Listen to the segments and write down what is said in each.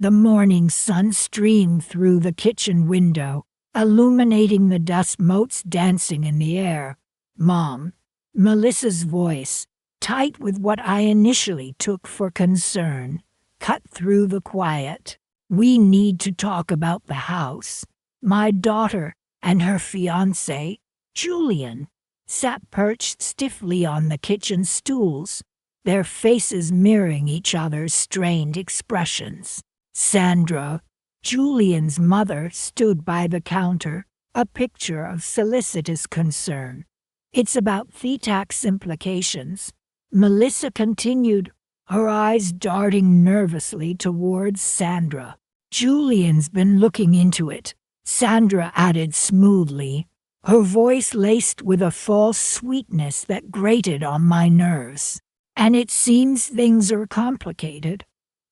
The morning sun streamed through the kitchen window, illuminating the dust motes dancing in the air. "Mom," Melissa's voice, tight with what I initially took for concern, cut through the quiet. "We need to talk about the house." My daughter and her fiancé, Julian, sat perched stiffly on the kitchen stools, their faces mirroring each other's strained expressions. Sandra, Julian's mother, stood by the counter, a picture of solicitous concern. "It's about the tax implications," Melissa continued, her eyes darting nervously towards Sandra. "Julian's been looking into it," Sandra added smoothly, her voice laced with a false sweetness that grated on my nerves. "And it seems things are complicated."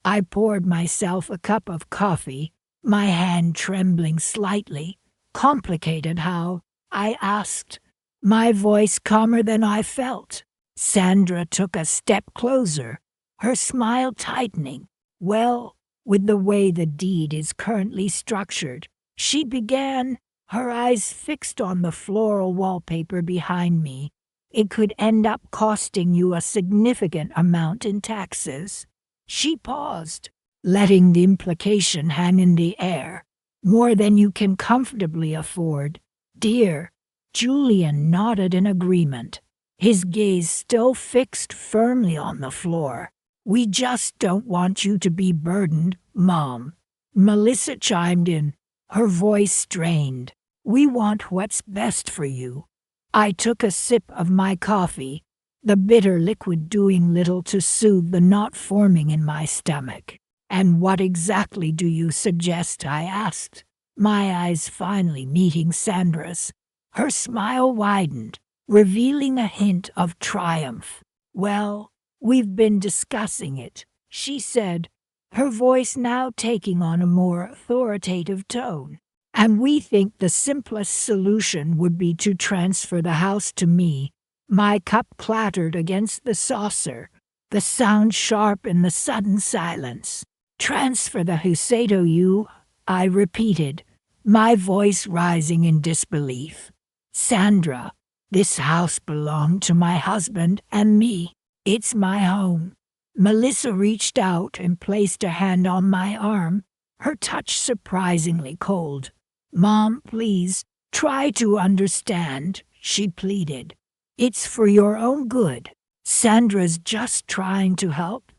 I poured myself a cup of coffee, my hand trembling slightly. "Complicated how?" I asked, my voice calmer than I felt. Sandra took a step closer, her smile tightening. "Well, with the way the deed is currently structured," she began, her eyes fixed on the floral wallpaper behind me, "it could end up costing you a significant amount in taxes." She paused, letting the implication hang in the air. "More than you can comfortably afford, dear." Julian nodded in agreement, his gaze still fixed firmly on the floor. "We just don't want you to be burdened, Mom," Melissa chimed in, her voice strained. "We want what's best for you." I took a sip of my coffee, the bitter liquid doing little to soothe the knot forming in my stomach. "And what exactly do you suggest?" I asked, my eyes finally meeting Sandra's. Her smile widened, revealing a hint of triumph. "Well, we've been discussing it," she said, her voice now taking on a more authoritative tone. "And we think the simplest solution would be to transfer the house to me." My cup clattered against the saucer, the sound sharp in the sudden silence. "Transfer the house to you," I repeated, my voice rising in disbelief. "Sandra, this house belonged to my husband and me. It's my home." Melissa reached out and placed a hand on my arm, her touch surprisingly cold. "Mom, please, try to understand," she pleaded. "It's for your own good. Sandra's just trying to help."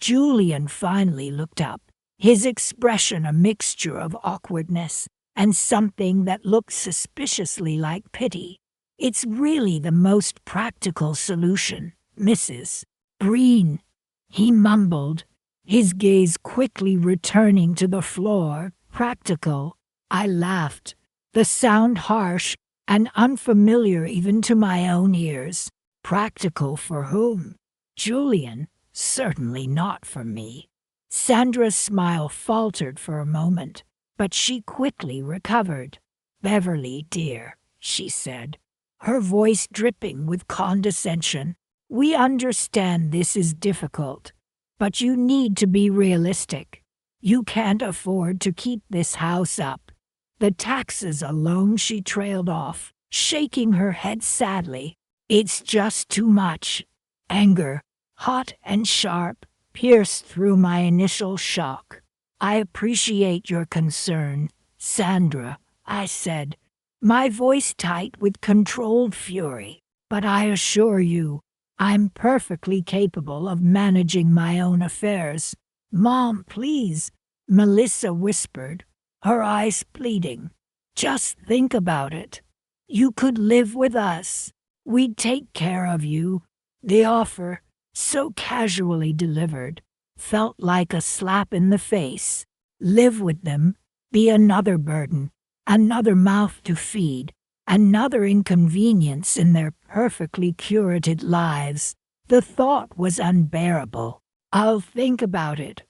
Julian finally looked up, his expression a mixture of awkwardness and something that looked suspiciously like pity. "It's really the most practical solution, Mrs. Breen," he mumbled, his gaze quickly returning to the floor. "Practical?" I laughed, the sound harsh and unfamiliar even to my own ears. "Practical for whom?" "Julian, certainly not for me." Sandra's smile faltered for a moment, but she quickly recovered. "Beverly, dear," she said, her voice dripping with condescension, "we understand this is difficult, but you need to be realistic. You can't afford to keep this house up. The taxes alone," she trailed off, shaking her head sadly. "It's just too much." Anger, hot and sharp, pierced through my initial shock. "I appreciate your concern, Sandra," I said, my voice tight with controlled fury. "But I assure you, I'm perfectly capable of managing my own affairs." "Mom, please," Melissa whispered, her eyes pleading. "Just think about it. You could live with us. We'd take care of you." The offer, so casually delivered, felt like a slap in the face. Live with them, be another burden, another mouth to feed, another inconvenience in their perfectly curated lives. The thought was unbearable. "I'll think about it,"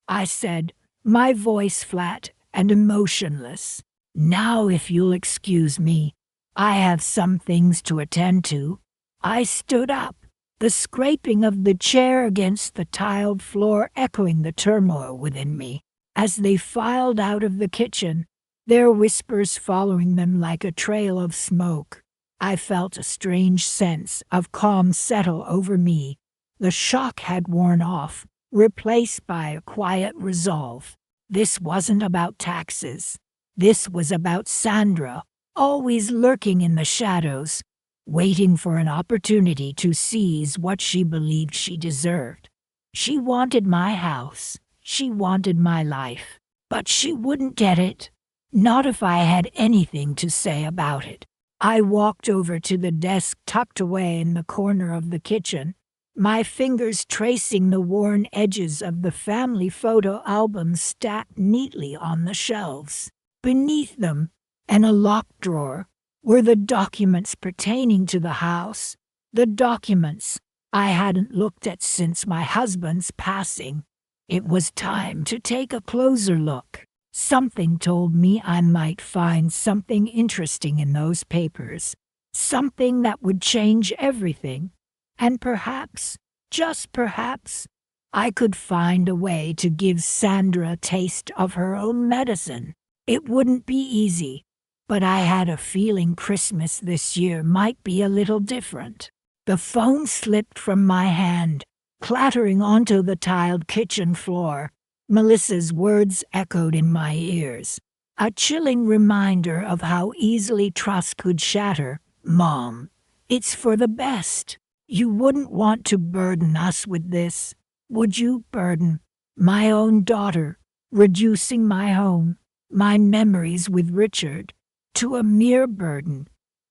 I said, my voice flat and emotionless. "Now, if you'll excuse me, I have some things to attend to." I stood up, the scraping of the chair against the tiled floor echoing the turmoil within me. As they filed out of the kitchen, their whispers following them like a trail of smoke, I felt a strange sense of calm settle over me. The shock had worn off, replaced by a quiet resolve. This wasn't about taxes. This was about Sandra, always lurking in the shadows, waiting for an opportunity to seize what she believed she deserved. She wanted my house. She wanted my life. But she wouldn't get it. Not if I had anything to say about it. I walked over to the desk tucked away in the corner of the kitchen, my fingers tracing the worn edges of the family photo albums stacked neatly on the shelves. Beneath them, in a locked drawer, were the documents pertaining to the house, the documents I hadn't looked at since my husband's passing. It was time to take a closer look. Something told me I might find something interesting in those papers, something that would change everything, and perhaps, just perhaps, I could find a way to give Sandra a taste of her own medicine. It wouldn't be easy, but I had a feeling Christmas this year might be a little different. The phone slipped from my hand, clattering onto the tiled kitchen floor. Melissa's words echoed in my ears, a chilling reminder of how easily trust could shatter. "Mom, it's for the best. You wouldn't want to burden us with this, would you? Burden my own daughter, reducing my home, my memories with Richard, to a mere burden."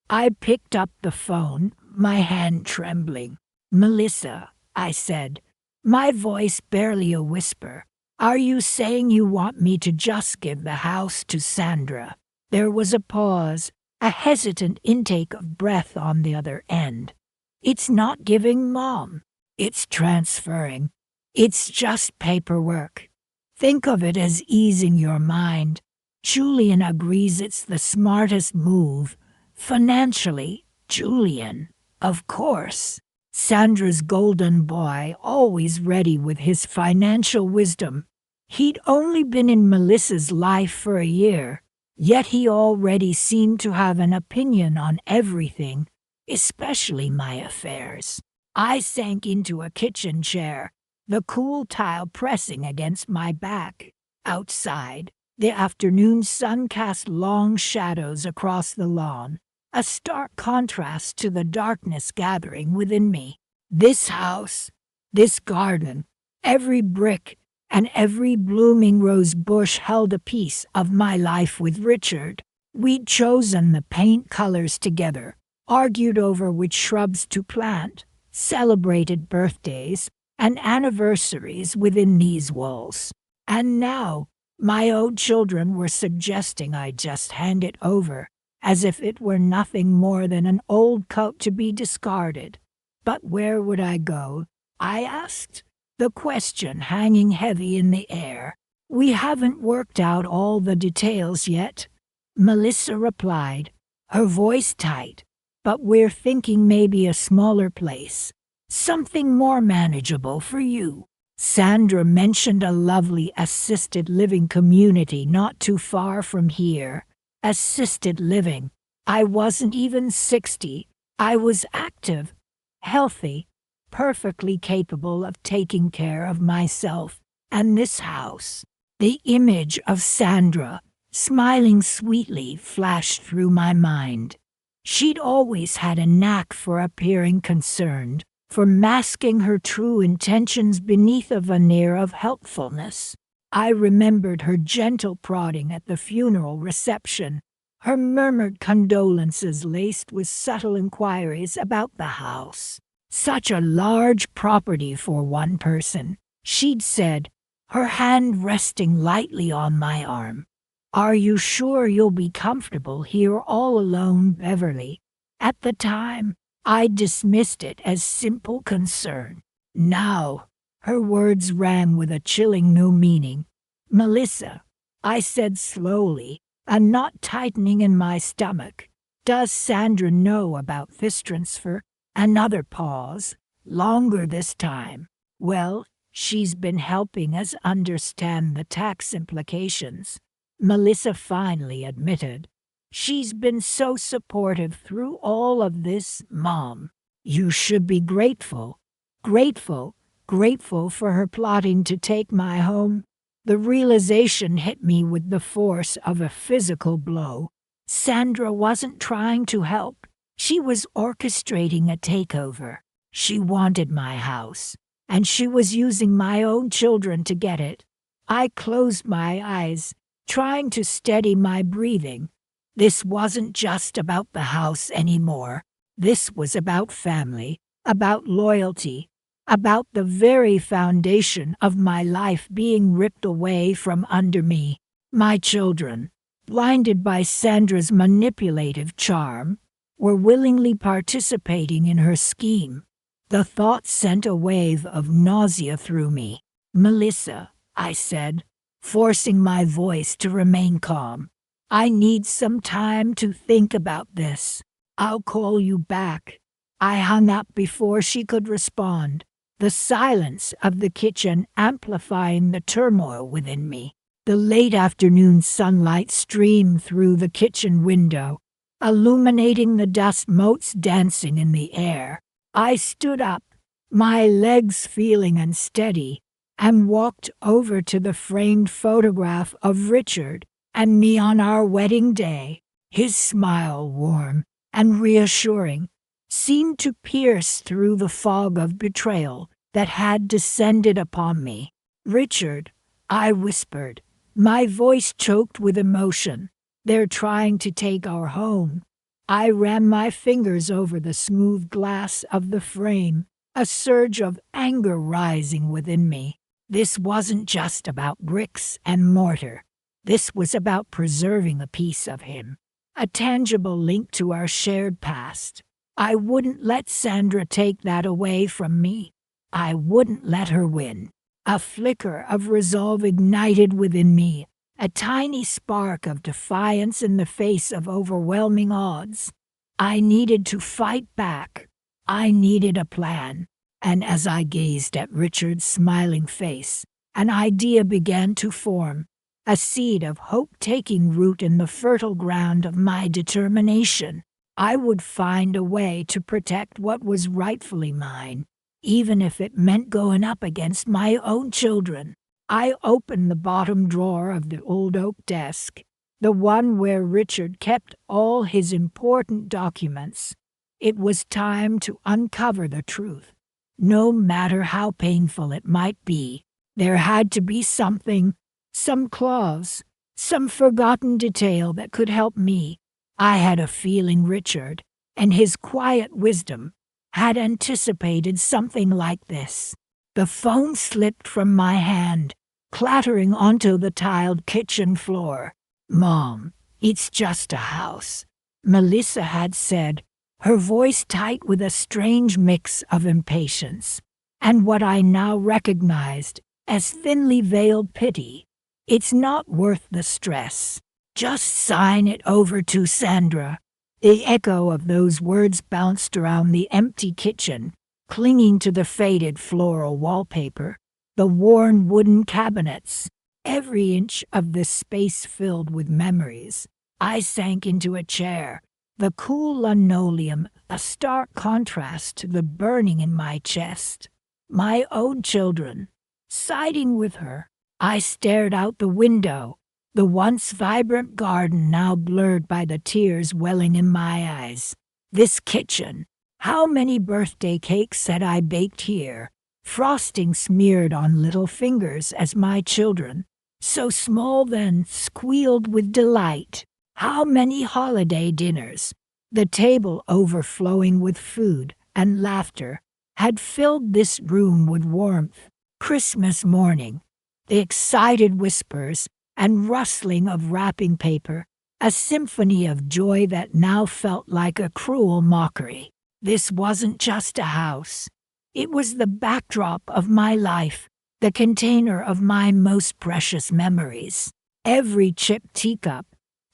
I picked up the phone, my hand trembling. "Melissa," I said, my voice barely a whisper, "are you saying you want me to just give the house to Sandra?" There was a pause, a hesitant intake of breath on the other end. "It's not giving, Mom. It's transferring. It's just paperwork. Think of it as easing your mind. Julian agrees it's the smartest move. Financially, Julian, of course. Sandra's golden boy, always ready with his financial wisdom. He'd only been in Melissa's life for a year, yet he already seemed to have an opinion on everything, especially my affairs." I sank into a kitchen chair, the cool tile pressing against my back. Outside, the afternoon sun cast long shadows across the lawn, a stark contrast to the darkness gathering within me. This house, this garden, every brick and every blooming rose bush held a piece of my life with Richard. We'd chosen the paint colors together, argued over which shrubs to plant, celebrated birthdays and anniversaries within these walls. And now, my own children were suggesting I just hand it over, as if it were nothing more than an old coat to be discarded. But where would I go? I asked, the question hanging heavy in the air. "We haven't worked out all the details yet," Melissa replied, her voice tight. "But we're thinking maybe a smaller place, something more manageable for you." Sandra mentioned a lovely assisted living community not too far from here. Assisted living. I wasn't even 60. I was active, healthy, perfectly capable of taking care of myself. And this house, the image of Sandra, smiling sweetly, flashed through my mind. She'd always had a knack for appearing concerned, for masking her true intentions beneath a veneer of helpfulness. I remembered her gentle prodding at the funeral reception, her murmured condolences laced with subtle inquiries about the house. "Such a large property for one person," she'd said, her hand resting lightly on my arm. "Are you sure you'll be comfortable here all alone, Beverly?" At the time, I dismissed it as simple concern. Now, her words rang with a chilling new meaning. "Melissa," I said slowly, a knot tightening in my stomach, "does Sandra know about this transfer?" Another pause, longer this time. "Well, She's been helping us understand the tax implications, Melissa finally admitted. She's been so supportive through all of this, Mom. You should be grateful. Grateful, grateful for her plotting to take my home. The realization hit me with the force of a physical blow. Sandra wasn't trying to help. She was orchestrating a takeover. She wanted my house, and she was using my own children to get it. I closed my eyes, trying to steady my breathing. This wasn't just about the house anymore. This was about family, about loyalty, about the very foundation of my life being ripped away from under me. My children, blinded by Sandra's manipulative charm, were willingly participating in her scheme. The thought sent a wave of nausea through me. Melissa, I said, forcing my voice to remain calm. I need some time to think about this. I'll call you back. I hung up before she could respond, the silence of the kitchen amplifying the turmoil within me. The late afternoon sunlight streamed through the kitchen window, illuminating the dust motes dancing in the air. I stood up, my legs feeling unsteady, and walked over to the framed photograph of Richard and me on our wedding day. His smile, warm and reassuring, seemed to pierce through the fog of betrayal that had descended upon me. Richard, I whispered, my voice choked with emotion. They're trying to take our home. I ran my fingers over the smooth glass of the frame, a surge of anger rising within me. This wasn't just about bricks and mortar. This was about preserving a piece of him, a tangible link to our shared past. I wouldn't let Sandra take that away from me. I wouldn't let her win. A flicker of resolve ignited within me, a tiny spark of defiance in the face of overwhelming odds. I needed to fight back. I needed a plan. And as I gazed at Richard's smiling face, an idea began to form, a seed of hope taking root in the fertile ground of my determination. I would find a way to protect what was rightfully mine, even if it meant going up against my own children. I opened the bottom drawer of the old oak desk, the one where Richard kept all his important documents. It was time to uncover the truth. No matter how painful it might be, there had to be something, some clause, some forgotten detail that could help me. I had a feeling Richard, and his quiet wisdom, had anticipated something like this. The phone slipped from my hand, clattering onto the tiled kitchen floor. Mom, it's just a house, Melissa had said, her voice tight with a strange mix of impatience, and what I now recognized as thinly veiled pity. It's not worth the stress. Just sign it over to Sandra. The echo of those words bounced around the empty kitchen, clinging to the faded floral wallpaper, the worn wooden cabinets, every inch of the space filled with memories. I sank into a chair, the cool linoleum a stark contrast to the burning in my chest. My own children, siding with her. I stared out the window, the once vibrant garden now blurred by the tears welling in my eyes. This kitchen, how many birthday cakes had I baked here, frosting smeared on little fingers as my children, so small then, squealed with delight. How many holiday dinners, the table overflowing with food and laughter, had filled this room with warmth. Christmas morning, the excited whispers and rustling of wrapping paper, a symphony of joy that now felt like a cruel mockery. This wasn't just a house. It was the backdrop of my life, the container of my most precious memories. Every chipped teacup,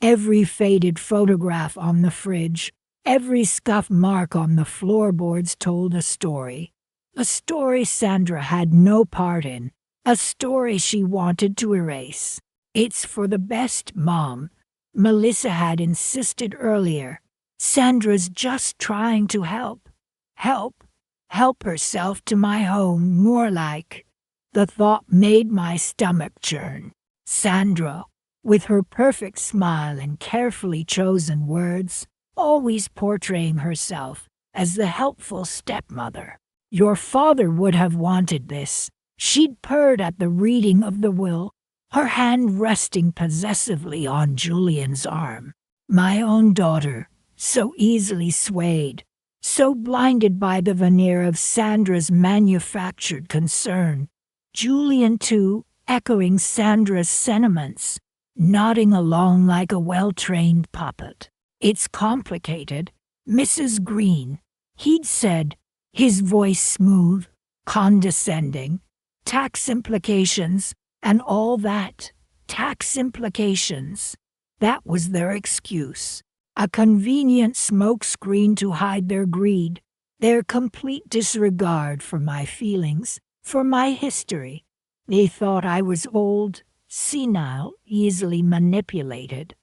every faded photograph on the fridge, every scuff mark on the floorboards told a story. A story Sandra had no part in, a story she wanted to erase. It's for the best, Mom, Melissa had insisted earlier. Sandra's just trying to help. Help. Help herself to my home, more like. The thought made my stomach churn. Sandra, with her perfect smile and carefully chosen words, always portraying herself as the helpful stepmother. Your father would have wanted this. She'd purred at the reading of the will, her hand resting possessively on Julian's arm. My own daughter, so easily swayed, so blinded by the veneer of Sandra's manufactured concern. Julian, too, echoing Sandra's sentiments, nodding along like a well-trained puppet. It's complicated, Mrs. Green, he'd said, his voice smooth, condescending. Tax implications, and all that. Tax implications. That was their excuse. A convenient smokescreen to hide their greed, their complete disregard for my feelings, for my history. They thought I was old, senile, easily manipulated.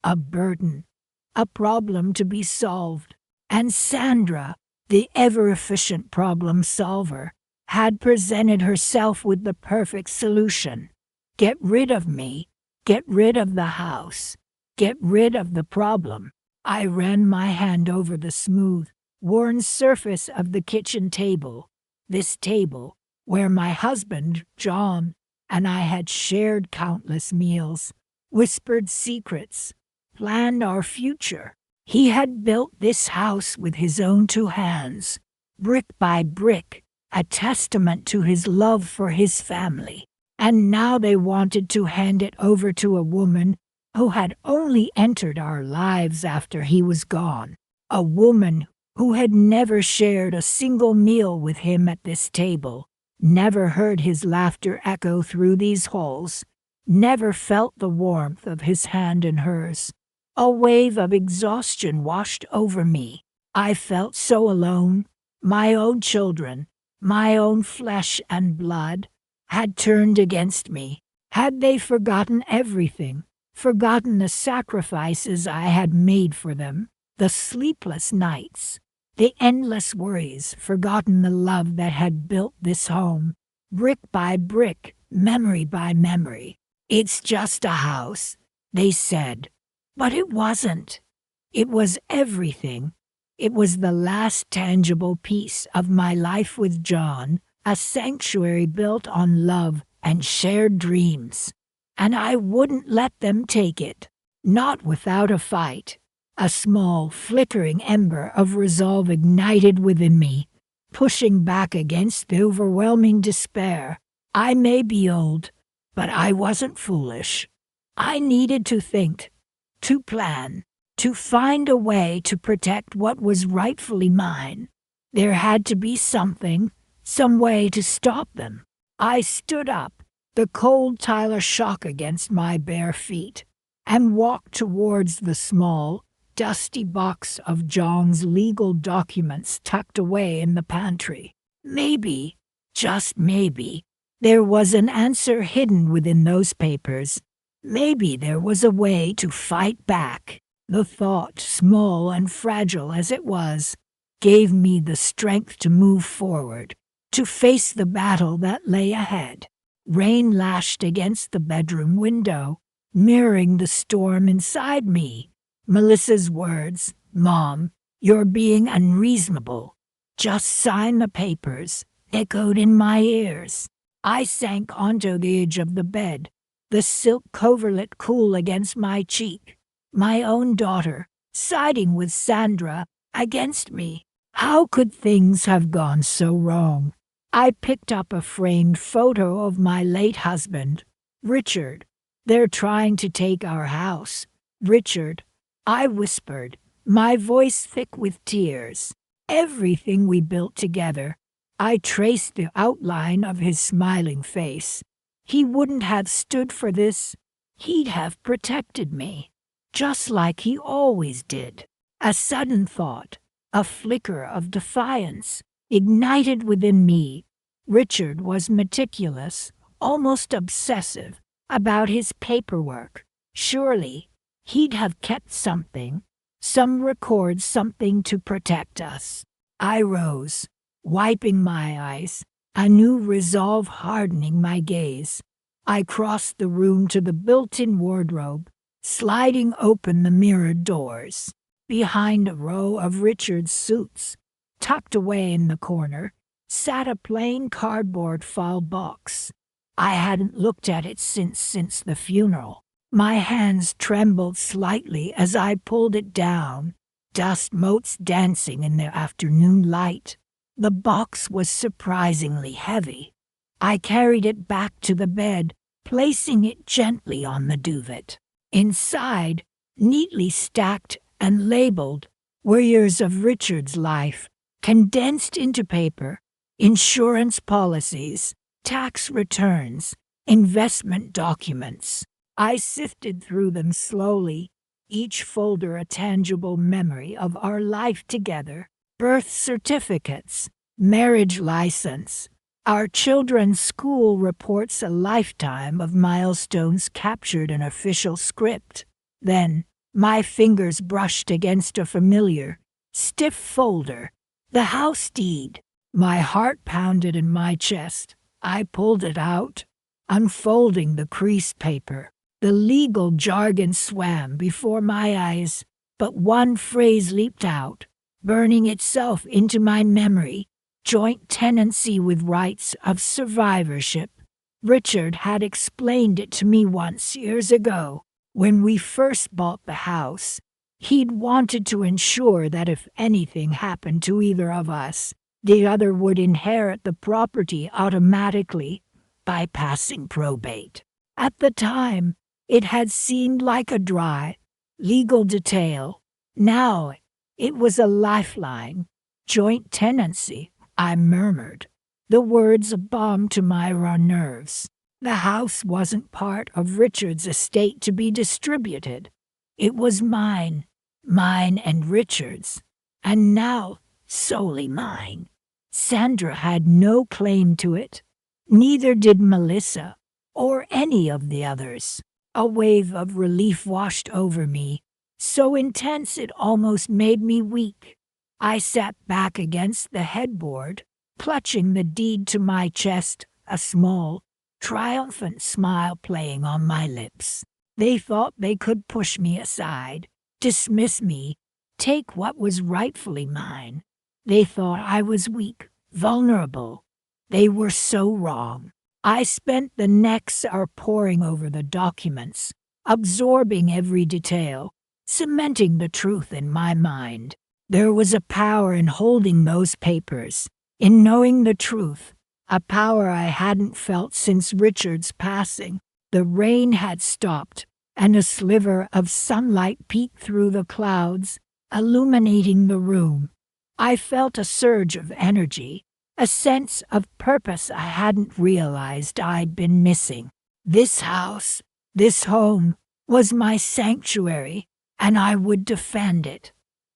A burden. A problem to be solved. And Sandra, the ever-efficient problem solver, had presented herself with the perfect solution. Get rid of me. Get rid of the house. Get rid of the problem. I ran my hand over the smooth, worn surface of the kitchen table. This table, where my husband, John, and I had shared countless meals, whispered secrets, planned our future. He had built this house with his own two hands, brick by brick, a testament to his love for his family. And now they wanted to hand it over to a woman who had only entered our lives after he was gone. A woman who had never shared a single meal with him at this table, never heard his laughter echo through these halls, never felt the warmth of his hand in hers. A wave of exhaustion washed over me. I felt so alone. My own children, my own flesh and blood, had turned against me. Had they forgotten everything, forgotten the sacrifices I had made for them, the sleepless nights, the endless worries, forgotten the love that had built this home, brick by brick, memory by memory. It's just a house, they said. But it wasn't. It was everything. It was the last tangible piece of my life with John, a sanctuary built on love and shared dreams. And I wouldn't let them take it, not without a fight. A small, flickering ember of resolve ignited within me, pushing back against the overwhelming despair. I may be old, but I wasn't foolish. I needed to think, to plan, to find a way to protect what was rightfully mine. There had to be something, some way to stop them. I stood up, the cold Tyler shock against my bare feet, and walked towards the small, dusty box of John's legal documents tucked away in the pantry. Maybe, just maybe, there was an answer hidden within those papers. Maybe there was a way to fight back. The thought, small and fragile as it was, gave me the strength to move forward, to face the battle that lay ahead. Rain lashed against the bedroom window, mirroring the storm inside me. Melissa's words, "Mom, you're being unreasonable. Just sign the papers," echoed in my ears. I sank onto the edge of the bed, the silk coverlet cool against my cheek. My own daughter, siding with Sandra, against me. How could things have gone so wrong? I picked up a framed photo of my late husband, Richard. "They're trying to take our house. Richard," I whispered, my voice thick with tears. Everything we built together. I traced the outline of his smiling face. He wouldn't have stood for this. He'd have protected me, just like he always did. A sudden thought, a flicker of defiance. ignited within me. Richard was meticulous, almost obsessive, about his paperwork. Surely, he'd have kept something, some record, something to protect us. I rose, wiping my eyes, a new resolve hardening my gaze. I crossed the room to the built-in wardrobe, sliding open the mirrored doors. Behind a row of Richard's suits, tucked away in the corner, sat a plain cardboard file box. I hadn't looked at it since the funeral. My hands trembled slightly as I pulled it down, dust motes dancing in the afternoon light. The box was surprisingly heavy. I carried it back to the bed, placing it gently on the duvet. Inside, neatly stacked and labeled, were years of Richard's life, condensed into paper: insurance policies, tax returns, investment documents. I sifted through them slowly, each folder a tangible memory of our life together: birth certificates, marriage license, our children's school reports, a lifetime of milestones captured in official script. Then, my fingers brushed against a familiar, stiff folder: the house deed. My heart pounded in my chest. I pulled it out, unfolding the creased paper. The legal jargon swam before my eyes, but one phrase leaped out, burning itself into my memory: joint tenancy with rights of survivorship. Richard had explained it to me once years ago, when we first bought the house. He'd wanted to ensure that if anything happened to either of us, the other would inherit the property automatically, bypassing probate. At the time, it had seemed like a dry, legal detail. Now, it was a lifeline. Joint tenancy, I murmured. The words a balm to my raw nerves. The house wasn't part of Richard's estate to be distributed. It was mine and Richard's, and now solely mine. Sandra had no claim to it. Neither did Melissa, or any of the others. A wave of relief washed over me, so intense it almost made me weak. I sat back against the headboard, clutching the deed to my chest, a small, triumphant smile playing on my lips. They thought they could push me aside, dismiss me, take what was rightfully mine. They thought I was weak, vulnerable. They were so wrong. I spent the next hour poring over the documents, absorbing every detail, cementing the truth in my mind. There was a power in holding those papers, in knowing the truth, a power I hadn't felt since Richard's passing. The rain had stopped, and a sliver of sunlight peeked through the clouds, illuminating the room. I felt a surge of energy, a sense of purpose I hadn't realized I'd been missing. This house, this home, was my sanctuary, and I would defend it.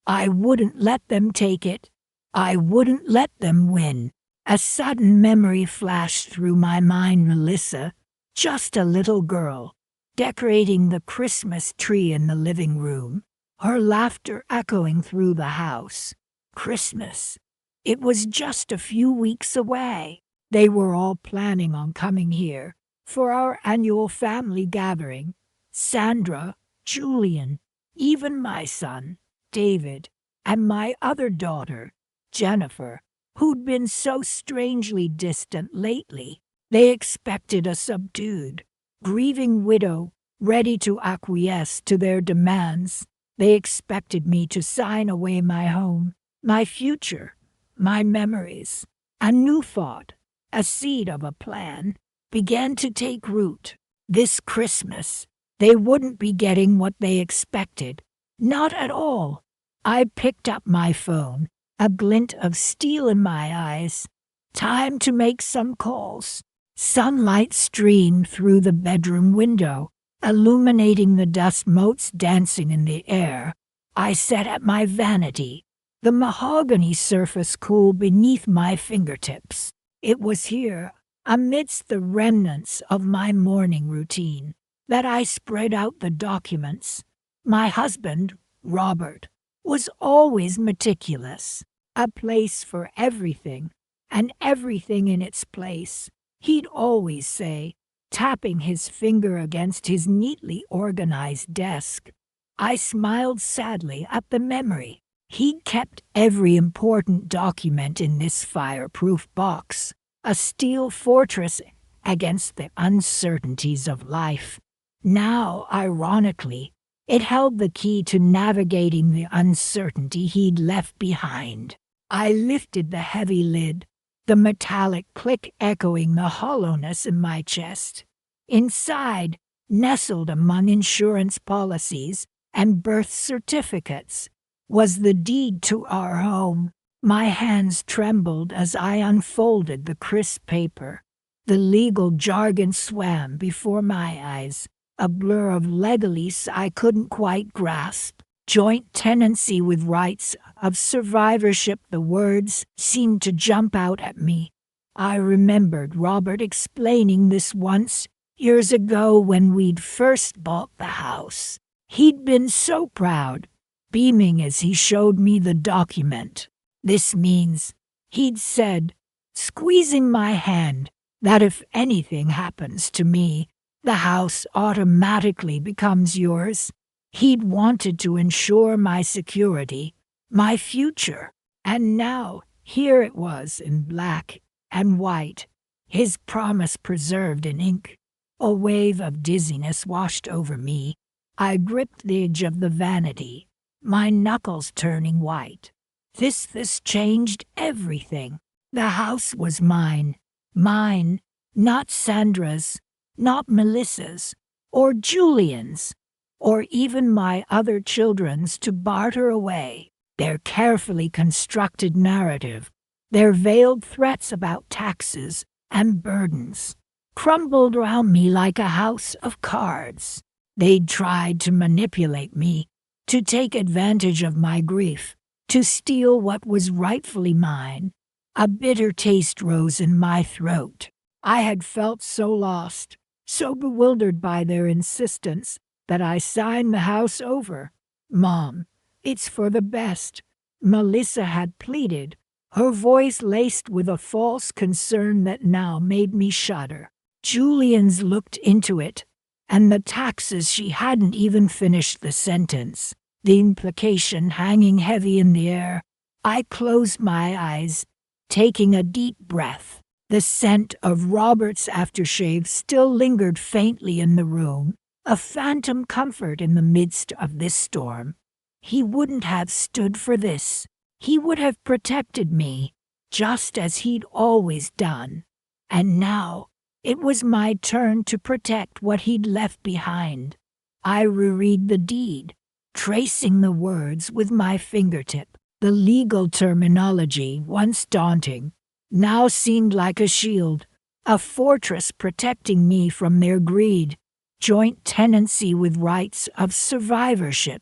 I wouldn't let them take it. I wouldn't let them win. A sudden memory flashed through my mind: Melissa, just a little girl, decorating the Christmas tree in the living room, her laughter echoing through the house. Christmas. It was just a few weeks away. They were all planning on coming here for our annual family gathering. Sandra, Julian, even my son, David, and my other daughter, Jennifer, who'd been so strangely distant lately. They expected a subdued, grieving widow ready to acquiesce to their demands. They expected me to sign away my home, my future, my memories. A new thought, a seed of a plan, began to take root. This Christmas, they wouldn't be getting what they expected. Not at all. I picked up my phone, a glint of steel in my eyes. Time to make some calls. Sunlight streamed through the bedroom window, illuminating the dust motes dancing in the air. I sat at my vanity, the mahogany surface cool beneath my fingertips. It was here, amidst the remnants of my morning routine, that I spread out the documents. My husband, Robert, was always meticulous, a place for everything, and everything in its place, he'd always say, tapping his finger against his neatly organized desk. I smiled sadly at the memory. He'd kept every important document in this fireproof box, a steel fortress against the uncertainties of life. Now, ironically, it held the key to navigating the uncertainty he'd left behind. I lifted the heavy lid, the metallic click echoing the hollowness in my chest. Inside, nestled among insurance policies and birth certificates, was the deed to our home. My hands trembled as I unfolded the crisp paper. The legal jargon swam before my eyes, a blur of legalese I couldn't quite grasp. Joint tenancy with rights of survivorship, the words seemed to jump out at me. I remembered Robert explaining this once, years ago when we'd first bought the house. He'd been so proud, beaming as he showed me the document. This means, he'd said, squeezing my hand, that if anything happens to me, the house automatically becomes yours. He'd wanted to ensure my security, my future, and now here it was in black and white, his promise preserved in ink. A wave of dizziness washed over me. I gripped the edge of the vanity, my knuckles turning white. This changed everything. The house was mine, not Sandra's, not Melissa's, or Julian's, or even my other children's to barter away. Their carefully constructed narrative, their veiled threats about taxes and burdens, crumbled round me like a house of cards. They'd tried to manipulate me, to take advantage of my grief, to steal what was rightfully mine. A bitter taste rose in my throat. I had felt so lost, so bewildered by their insistence, that I signed the house over. Mom, it's for the best, Melissa had pleaded, her voice laced with a false concern that now made me shudder. Julian's looked into it, and the taxes. She hadn't even finished the sentence, the implication hanging heavy in the air. I closed my eyes, taking a deep breath. The scent of Robert's aftershave still lingered faintly in the room, a phantom comfort in the midst of this storm. He wouldn't have stood for this. He would have protected me, just as he'd always done. And now, it was my turn to protect what he'd left behind. I reread the deed, tracing the words with my fingertip. The legal terminology, once daunting, now seemed like a shield, a fortress protecting me from their greed. Joint tenancy with rights of survivorship.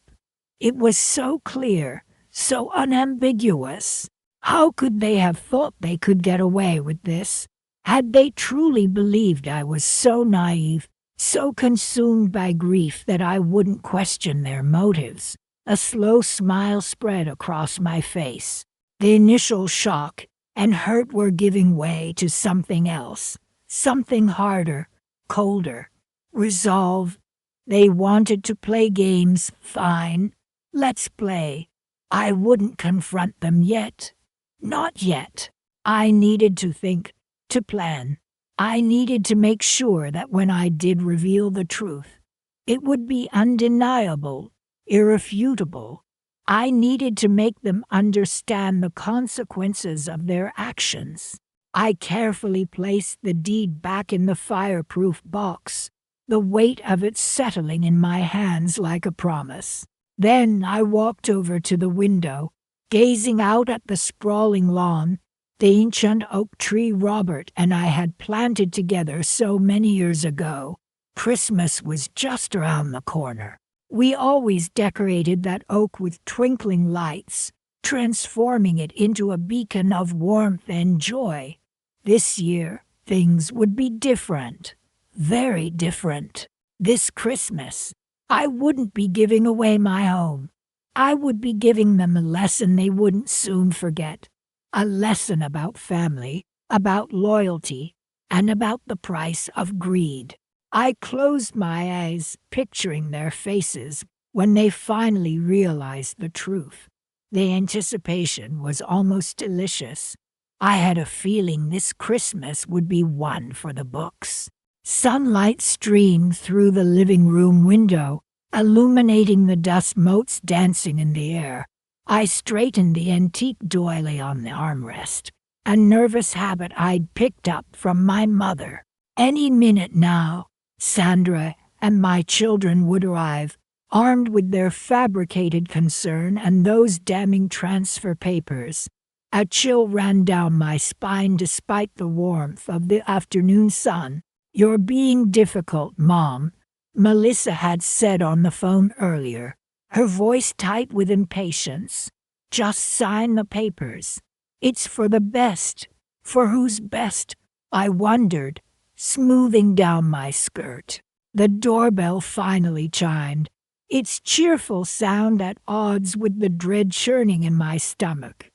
It was so clear, so unambiguous. How could they have thought they could get away with this? Had they truly believed I was so naive, so consumed by grief that I wouldn't question their motives? A slow smile spread across my face. The initial shock and hurt were giving way to something else, something harder, colder. Resolve. They wanted to play games, fine. Let's play. I wouldn't confront them yet. Not yet. I needed to think, to plan. I needed to make sure that when I did reveal the truth, it would be undeniable, irrefutable. I needed to make them understand the consequences of their actions. I carefully placed the deed back in the fireproof box, the weight of it settling in my hands like a promise. Then I walked over to the window, gazing out at the sprawling lawn, the ancient oak tree Robert and I had planted together so many years ago. Christmas was just around the corner. We always decorated that oak with twinkling lights, transforming it into a beacon of warmth and joy. This year, things would be different. Very different. This Christmas, I wouldn't be giving away my home. I would be giving them a lesson they wouldn't soon forget. A lesson about family, about loyalty, and about the price of greed. I closed my eyes, picturing their faces when they finally realized the truth. The anticipation was almost delicious. I had a feeling this Christmas would be one for the books. Sunlight streamed through the living room window, illuminating the dust motes dancing in the air. I straightened the antique doily on the armrest, a nervous habit I'd picked up from my mother. Any minute now, Sandra and my children would arrive, armed with their fabricated concern and those damning transfer papers. A chill ran down my spine despite the warmth of the afternoon sun. "You're being difficult, Mom," Melissa had said on the phone earlier, her voice tight with impatience. "Just sign the papers. It's for the best." For whose best? I wondered, smoothing down my skirt. The doorbell finally chimed, its cheerful sound at odds with the dread churning in my stomach.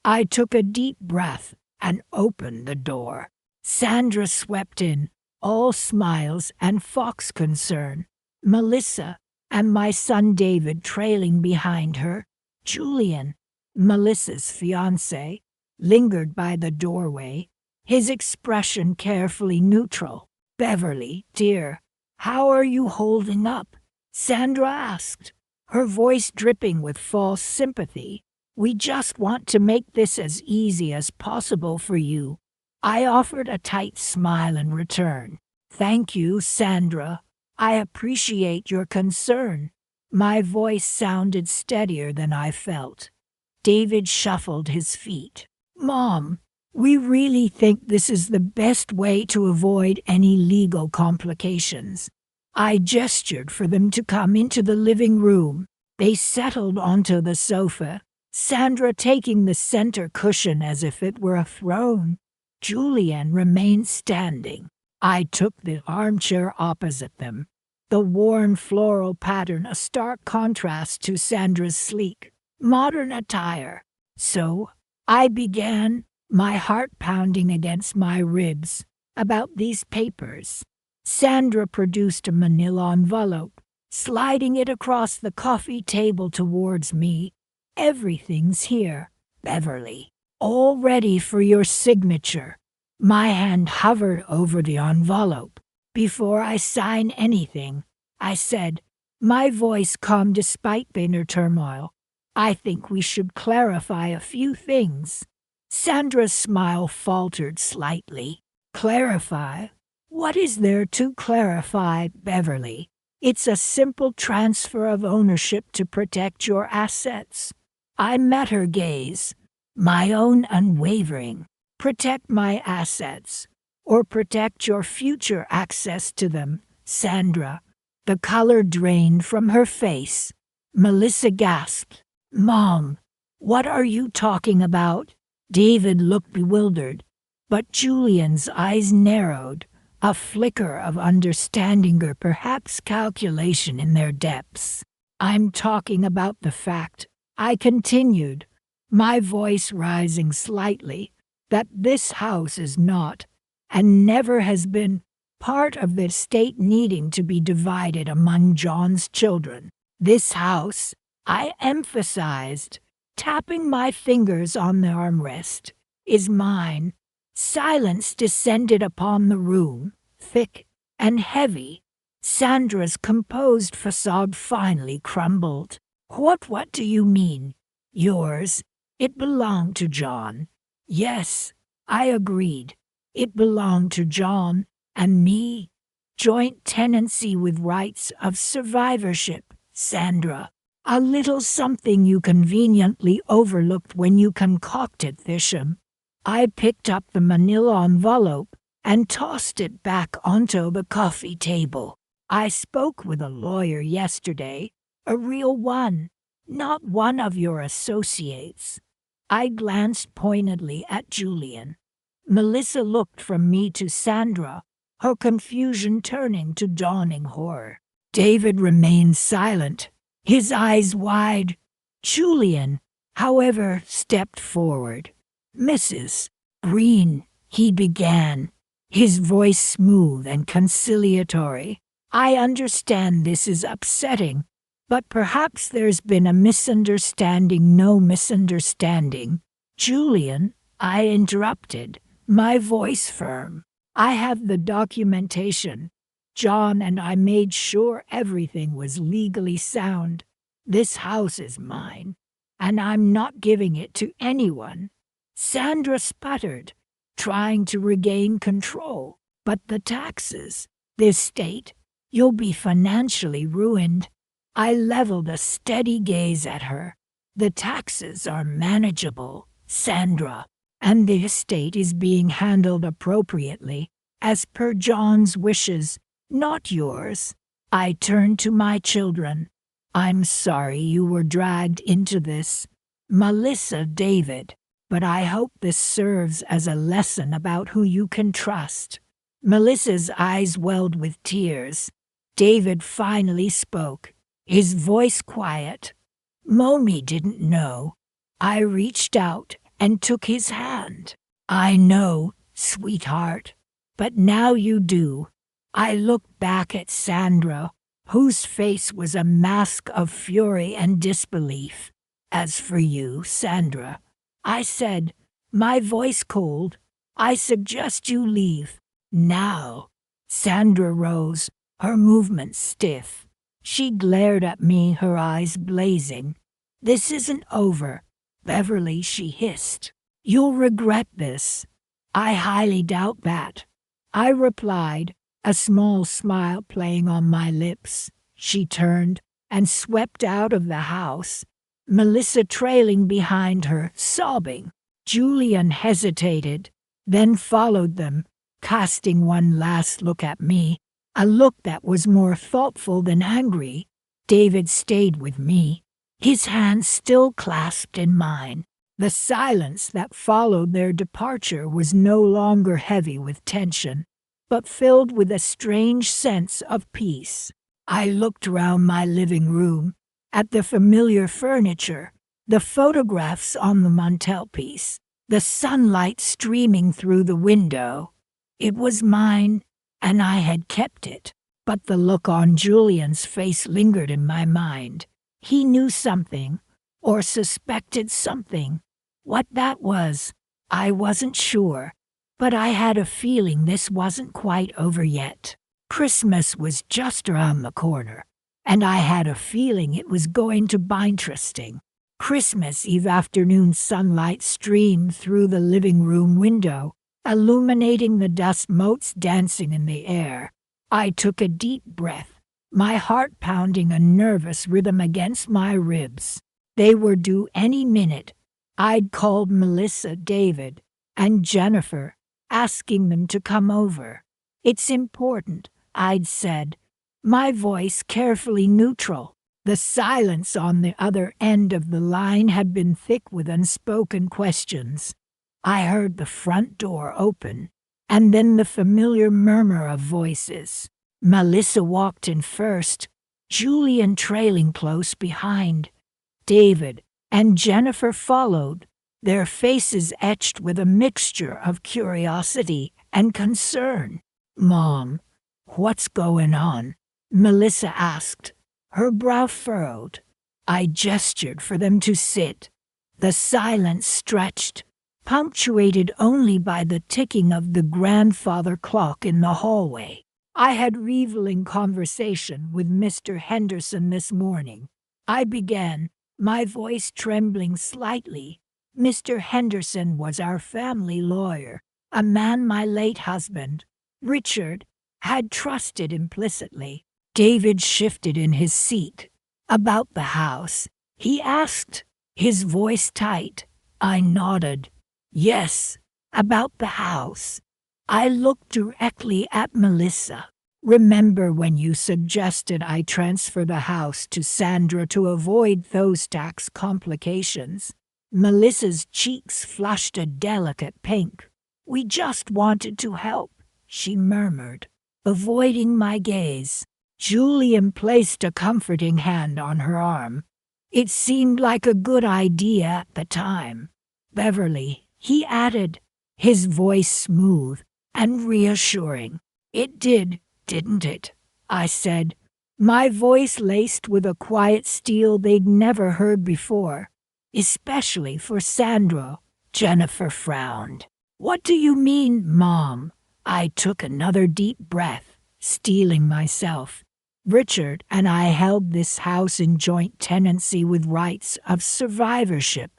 I took a deep breath and opened the door. Sandra swept in, all smiles and fox concern. Melissa and my son David trailing behind her. Julian, Melissa's fiancé, lingered by the doorway, his expression carefully neutral. "Beverly, dear, how are you holding up?" Sandra asked, her voice dripping with false sympathy. "We just want to make this as easy as possible for you." I offered a tight smile in return. "Thank you, Sandra. I appreciate your concern." My voice sounded steadier than I felt. David shuffled his feet. "Mom, we really think this is the best way to avoid any legal complications." I gestured for them to come into the living room. They settled onto the sofa, Sandra taking the center cushion as if it were a throne. Julian remained standing. I took the armchair opposite them, the worn floral pattern a stark contrast to Sandra's sleek, modern attire. "So, I began, my heart pounding against my ribs, about these papers." Sandra produced a manila envelope, sliding it across the coffee table towards me. "Everything's here, Beverly. All ready for your signature." My hand hovered over the envelope. "Before I sign anything," I said, my voice calm despite the inner turmoil, "I think we should clarify a few things." Sandra's smile faltered slightly. "Clarify? What is there to clarify, Beverly? It's a simple transfer of ownership to protect your assets." I met her gaze, my own unwavering. "Protect my assets, or protect your future access to them, Sandra." The color drained from her face. Melissa gasped, "Mom, what are you talking about?" David looked bewildered, but Julian's eyes narrowed, a flicker of understanding or perhaps calculation in their depths. "I'm talking about the fact," I continued, my voice rising slightly, "that this house is not, and never has been, part of the estate needing to be divided among John's children. This house," I emphasized, tapping my fingers on the armrest, "is mine." Silence descended upon the room, thick and heavy. Sandra's composed facade finally crumbled. What do you mean? "Yours. It belonged to John." "Yes," I agreed. "It belonged to John and me. Joint tenancy with rights of survivorship, Sandra. A little something you conveniently overlooked when you concocted Thisham." I picked up the manila envelope and tossed it back onto the coffee table. "I spoke with a lawyer yesterday, a real one. Not one of your associates. I glanced pointedly at Julian. Melissa looked from me to Sandra, her confusion turning to dawning horror. David remained silent, his eyes wide. Julian, however, stepped forward. "Mrs. Green," he began, his voice smooth and conciliatory. "I understand this is upsetting, but perhaps there's been a misunderstanding." "No misunderstanding, Julian," I interrupted, my voice firm. "I have the documentation. John and I made sure everything was legally sound. This house is mine, and I'm not giving it to anyone." Sandra sputtered, trying to regain control. "But the taxes, the estate, you'll be financially ruined." I leveled a steady gaze at her. "The taxes are manageable, Sandra, and the estate is being handled appropriately, as per John's wishes, not yours." I turned to my children. "I'm sorry you were dragged into this, Melissa, David, but I hope this serves as a lesson about who you can trust." Melissa's eyes welled with tears. David finally spoke, his voice quiet. "Mommy didn't know." I reached out and took his hand. "I know, sweetheart, but now you do." I looked back at Sandra, whose face was a mask of fury and disbelief. "As for you, Sandra," I said, my voice cold, "I suggest you leave. Now." Sandra rose, her movements stiff. She glared at me, her eyes blazing. "This isn't over, Beverly," she hissed. "You'll regret this." "I highly doubt that," I replied, a small smile playing on my lips. She turned and swept out of the house, Melissa trailing behind her, sobbing. Julian hesitated, then followed them, casting one last look at me, a look that was more thoughtful than angry. David stayed with me, his hands still clasped in mine. The silence that followed their departure was no longer heavy with tension, but filled with a strange sense of peace. I looked round my living room, at the familiar furniture, the photographs on the mantelpiece, the sunlight streaming through the window. It was mine, and I had kept it. But the look on Julian's face lingered in my mind. He knew something, or suspected something. What that was, I wasn't sure, but I had a feeling this wasn't quite over yet. Christmas was just around the corner, and I had a feeling it was going to be interesting. Christmas Eve afternoon sunlight streamed through the living room window, illuminating the dust motes dancing in the air. I took a deep breath, my heart pounding a nervous rhythm against my ribs. They were due any minute. I'd called Melissa, David, and Jennifer, asking them to come over. "It's important," I'd said, my voice carefully neutral. The silence on the other end of the line had been thick with unspoken questions. I heard the front door open, and then the familiar murmur of voices. Melissa walked in first, Julian trailing close behind. David and Jennifer followed, their faces etched with a mixture of curiosity and concern. "Mom, what's going on?" Melissa asked, her brow furrowed. I gestured for them to sit. The silence stretched, punctuated only by the ticking of the grandfather clock in the hallway. "I had revealing conversation with Mr. Henderson this morning," I began, my voice trembling slightly. "Mr. Henderson was our family lawyer, a man my late husband, Richard, had trusted implicitly." David shifted in his seat. "About the house?" he asked, his voice tight. I nodded. "Yes, about the house." I looked directly at Melissa. Remember when you suggested I transfer the house to Sandra to avoid those tax complications? Melissa's cheeks flushed a delicate pink. We just wanted to help, she murmured, avoiding my gaze. Julian placed a comforting hand on her arm. It seemed like a good idea at the time. Beverly, he added, his voice smooth and reassuring. It did, didn't it? I said, my voice laced with a quiet steel they'd never heard before. Especially for Sandra. Jennifer frowned. What do you mean, Mom? I took another deep breath, steeling myself. Richard and I held this house in joint tenancy with rights of survivorship.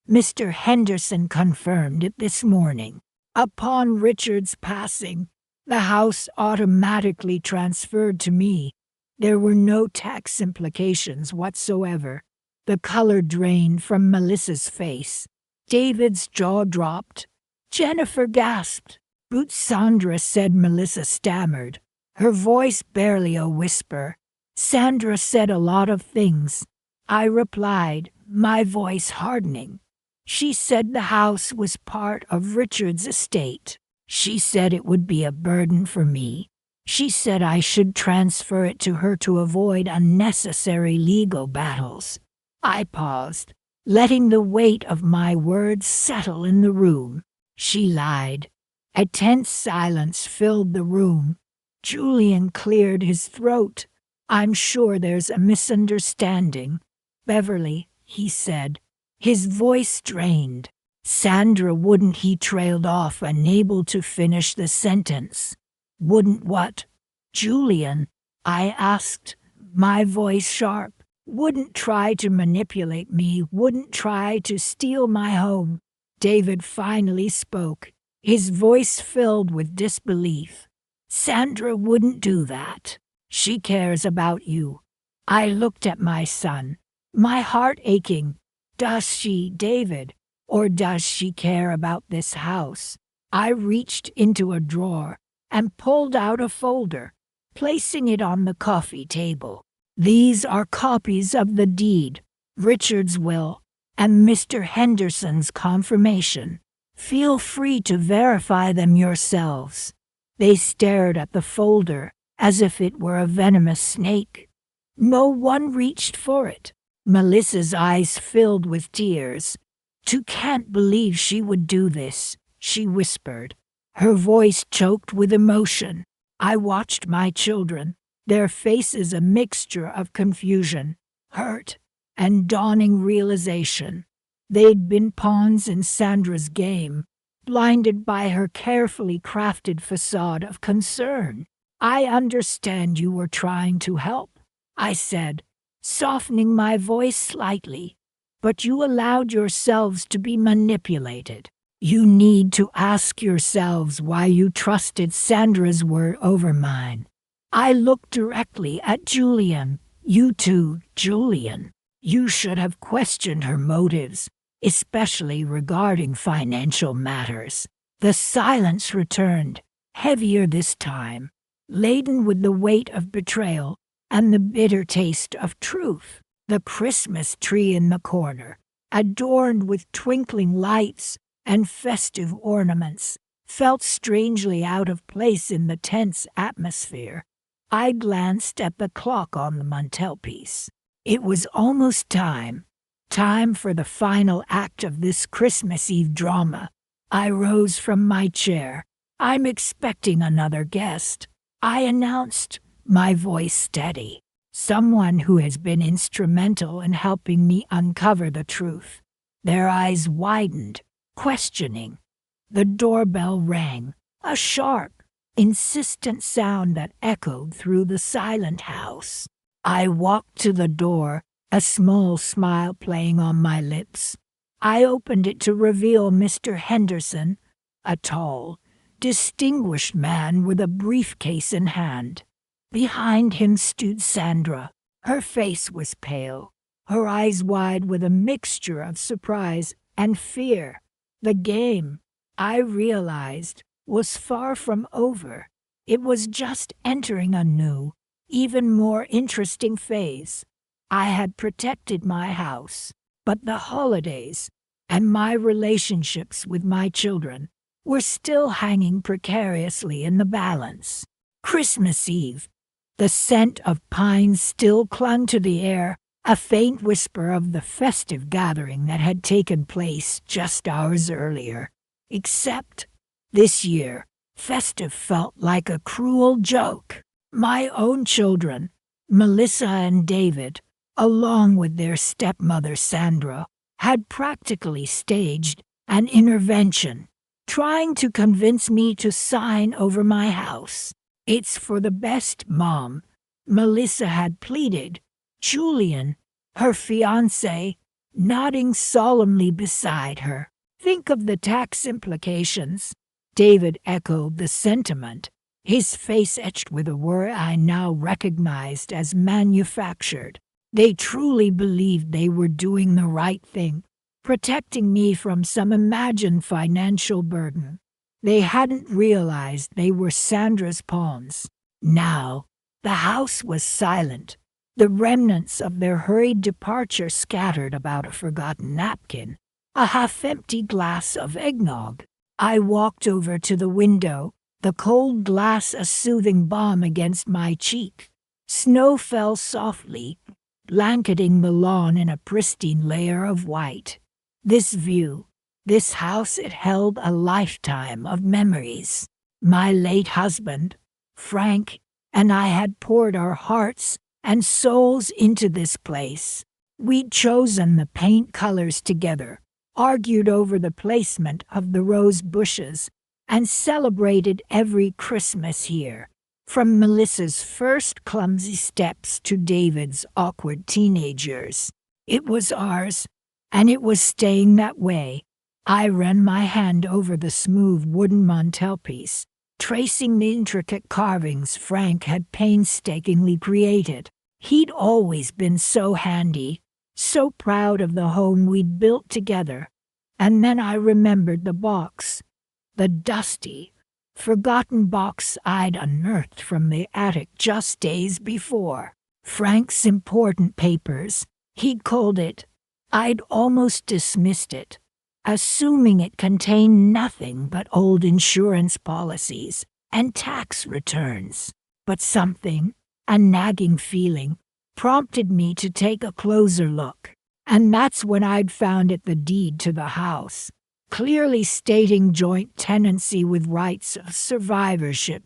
Mr. Henderson confirmed it this morning. Upon Richard's passing, the house automatically transferred to me. There were no tax implications whatsoever. The color drained from Melissa's face. David's jaw dropped. Jennifer gasped. But Sandra said, Melissa stammered, her voice barely a whisper. Sandra said a lot of things. I replied, my voice hardening. She said the house was part of Richard's estate. She said it would be a burden for me. She said I should transfer it to her to avoid unnecessary legal battles. I paused, letting the weight of my words settle in the room. She lied. A tense silence filled the room. Julian cleared his throat. I'm sure there's a misunderstanding. Beverly, he said, his voice strained. Sandra wouldn't, he trailed off, unable to finish the sentence. Wouldn't what? Julian, I asked, my voice sharp. Wouldn't try to manipulate me, wouldn't try to steal my home. David finally spoke, his voice filled with disbelief. Sandra wouldn't do that. She cares about you. I looked at my son, my heart aching. Does she, David, or does she care about this house? I reached into a drawer and pulled out a folder, placing it on the coffee table. These are copies of the deed, Richard's will, and Mr. Henderson's confirmation. Feel free to verify them yourselves. They stared at the folder as if it were a venomous snake. No one reached for it. Melissa's eyes filled with tears. "You can't believe she would do this," she whispered. Her voice choked with emotion. I watched my children, their faces a mixture of confusion, hurt, and dawning realization. They'd been pawns in Sandra's game, blinded by her carefully crafted facade of concern. "I understand you were trying to help," I said, softening my voice slightly, "but you allowed yourselves to be manipulated. You need to ask yourselves why you trusted Sandra's word over mine." I looked directly at Julian. "You too, Julian. You should have questioned her motives, especially regarding financial matters." The silence returned, heavier this time, laden with the weight of betrayal and the bitter taste of truth. The Christmas tree in the corner, adorned with twinkling lights and festive ornaments, felt strangely out of place in the tense atmosphere. I glanced at the clock on the mantelpiece. It was almost time for the final act of this Christmas Eve drama. I rose from my chair. "I'm expecting another guest," I announced, my voice steady. "Someone who has been instrumental in helping me uncover the truth." Their eyes widened, questioning. The doorbell rang, a sharp, insistent sound that echoed through the silent house. I walked to the door, a small smile playing on my lips. I opened it to reveal Mr. Henderson, a tall, distinguished man with a briefcase in hand. Behind him stood Sandra. Her face was pale, her eyes wide with a mixture of surprise and fear. The game, I realized, was far from over. It was just entering a new, even more interesting phase. I had protected my house, but the holidays and my relationships with my children were still hanging precariously in the balance. Christmas Eve, the scent of pines still clung to the air, a faint whisper of the festive gathering that had taken place just hours earlier. Except, this year, festive felt like a cruel joke. My own children, Melissa and David, along with their stepmother Sandra, had practically staged an intervention, trying to convince me to sign over my house. "It's for the best, Mom," Melissa had pleaded. Julian, her fiancé, nodding solemnly beside her. "Think of the tax implications." David echoed the sentiment, his face etched with a word I now recognized as manufactured. They truly believed they were doing the right thing, protecting me from some imagined financial burden. They hadn't realized they were Sandra's pawns. Now, the house was silent, the remnants of their hurried departure scattered about a forgotten napkin, a half-empty glass of eggnog. I walked over to the window, the cold glass a soothing balm against my cheek. Snow fell softly, blanketing the lawn in a pristine layer of white. This view, this house, it held a lifetime of memories. My late husband, Frank, and I had poured our hearts and souls into this place. We'd chosen the paint colors together, argued over the placement of the rose bushes, and celebrated every Christmas here, from Melissa's first clumsy steps to David's awkward teenage years. It was ours, and it was staying that way. I ran my hand over the smooth wooden mantelpiece, tracing the intricate carvings Frank had painstakingly created. He'd always been so handy, so proud of the home we'd built together. And then I remembered the box, the dusty, forgotten box I'd unearthed from the attic just days before. Frank's important papers, he'd called it. I'd almost dismissed it, assuming it contained nothing but old insurance policies and tax returns. But something, a nagging feeling, prompted me to take a closer look. And that's when I'd found it, the deed to the house, clearly stating joint tenancy with rights of survivorship,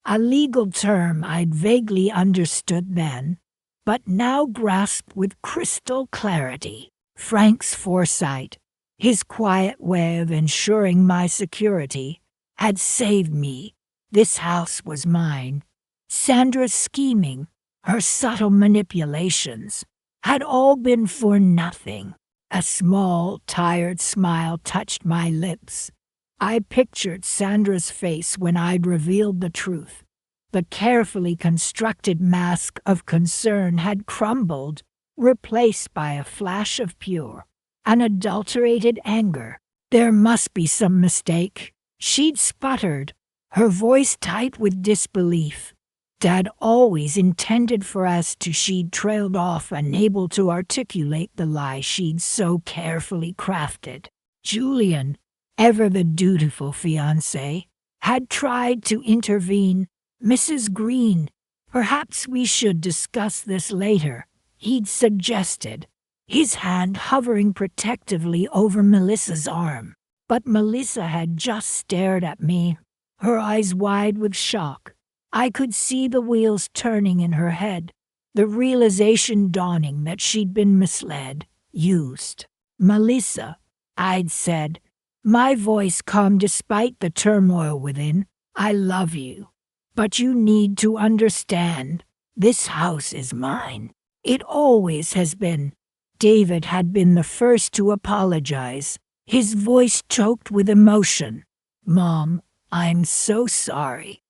a legal term I'd vaguely understood then, but now grasped with crystal clarity. Frank's foresight, his quiet way of ensuring my security, had saved me. This house was mine. Sandra's scheming, her subtle manipulations, had all been for nothing. A small, tired smile touched my lips. I pictured Sandra's face when I'd revealed the truth. The carefully constructed mask of concern had crumbled, replaced by a flash of pure, unadulterated anger. "There must be some mistake," she'd sputtered, her voice tight with disbelief. "Dad always intended for us to," she'd trailed off, unable to articulate the lie she'd so carefully crafted. Julian, ever the dutiful fiancé, had tried to intervene. "Mrs. Green, perhaps we should discuss this later," he'd suggested, his hand hovering protectively over Melissa's arm. But Melissa had just stared at me, her eyes wide with shock. I could see the wheels turning in her head, the realization dawning that she'd been misled, used. "Melissa," I'd said, my voice calm despite the turmoil within, "I love you. But you need to understand, this house is mine. It always has been." David had been the first to apologize, his voice choked with emotion. "Mom, I'm so sorry.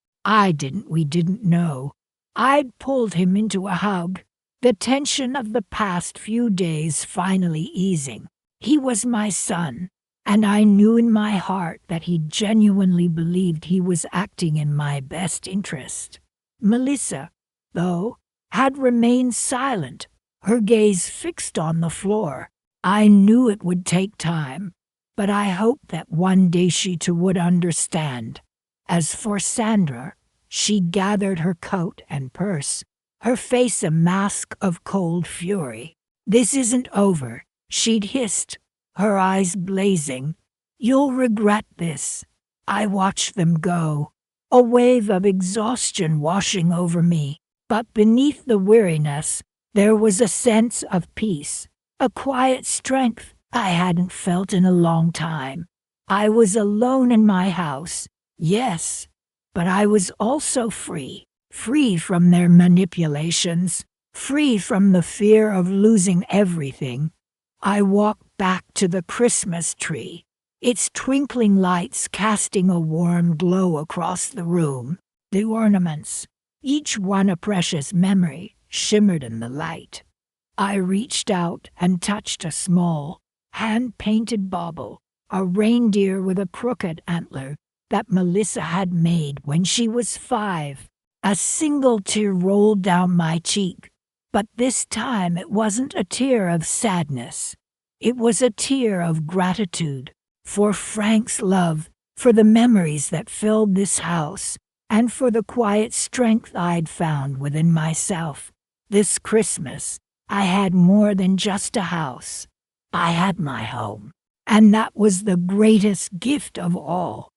We didn't know." I'd pulled him into a hug, the tension of the past few days finally easing. He was my son, and I knew in my heart that he genuinely believed he was acting in my best interest. Melissa, though, had remained silent, her gaze fixed on the floor. I knew it would take time, but I hoped that one day she too would understand. As for Sandra, she gathered her coat and purse, her face a mask of cold fury. "This isn't over," she'd hissed, her eyes blazing. "You'll regret this." I watched them go, a wave of exhaustion washing over me, but beneath the weariness, there was a sense of peace, a quiet strength I hadn't felt in a long time. I was alone in my house, yes, but I was also free from their manipulations, free from the fear of losing everything. I walked back to the Christmas tree, its twinkling lights casting a warm glow across the room. The ornaments, each one a precious memory, shimmered in the light. I reached out and touched a small, hand-painted bauble, a reindeer with a crooked antler that Melissa had made when she was 5. A single tear rolled down my cheek, but this time it wasn't a tear of sadness. It was a tear of gratitude for Frank's love, for the memories that filled this house, and for the quiet strength I'd found within myself. This Christmas, I had more than just a house. I had my home, and that was the greatest gift of all.